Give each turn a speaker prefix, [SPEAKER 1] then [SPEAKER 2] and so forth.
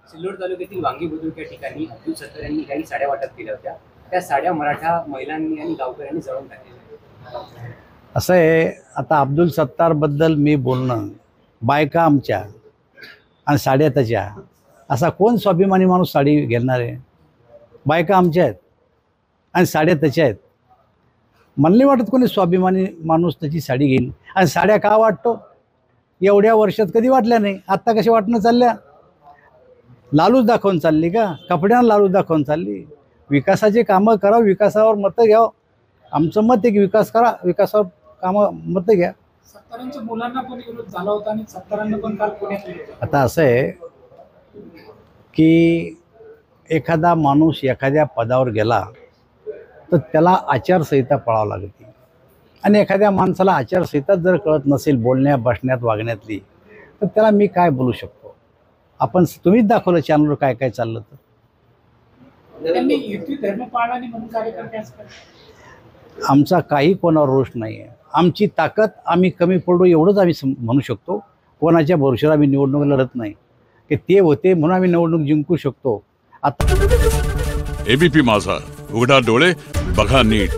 [SPEAKER 1] सिल्लोड तालुक्यातील वांगी बुद्रुक या ठिकाणी अब्दुल सत्तार यांनी काही साड्या वाटप केल्या होत्या. त्या साड्या मराठा महिलांनी आणि गावकऱ्यांनी जळून टाकल्या.
[SPEAKER 2] असं आहे, आता अब्दुल सत्तारबद्दल मी बोलणं, बायका आमच्या आणि साड्या त्याच्या, असा कोण स्वाभिमानी माणूस साडी घेणार आहे? बायका आमच्या आहेत आणि साड्या त्याच्या आहेत. मला नाही वाटत कोणी स्वाभिमानी माणूस त्याची साडी घेईल. आणि साड्या का वाटतो? एवढ्या वर्षात कधी वाटल्या नाही, आत्ता कशा वाटणं चालल्या? लालूच दाखवून चालली का? कपड्यांना लालूच दाखवून चालली. विकासाचे कामं करा, विकासावर मतं घ्या. आमचं मत आहे की विकास करा, विकासावर कामं मतं घ्या.
[SPEAKER 3] सत्तारांच्या मुलांना पण विरोध झाला होता आणि सत्तारांना पण काल पुण्यात.
[SPEAKER 2] आता असं आहे की एखादा माणूस एखाद्या पदावर गेला तर त्याला आचारसंहिता पाळावं लागते. आणि एखाद्या माणसाला आचारसंहिता जर कळत नसेल बोलण्या बसण्यात वागण्यातली, तर त्याला मी काय बोलू शकतो? आपण तुम्हीच दाखवलं चॅनलवर काय काय चाललं. तर
[SPEAKER 3] त्यांनी युती धर्म पाळला नाही म्हणून कार्यकर्ते असं करतात.
[SPEAKER 2] आमचा काही कोणावर रोष नाही आहे. आमची ताकद आम्ही कमी पडू एवढंच आम्ही म्हणू शकतो. कोणाच्या भरोश्यावर आम्ही निवडणुकीला लढत नाही की ते होते म्हणून आम्ही निवडणूक जिंकू शकतो. आता
[SPEAKER 4] एबीपी माझा, उघडा डोळे बघा नीट.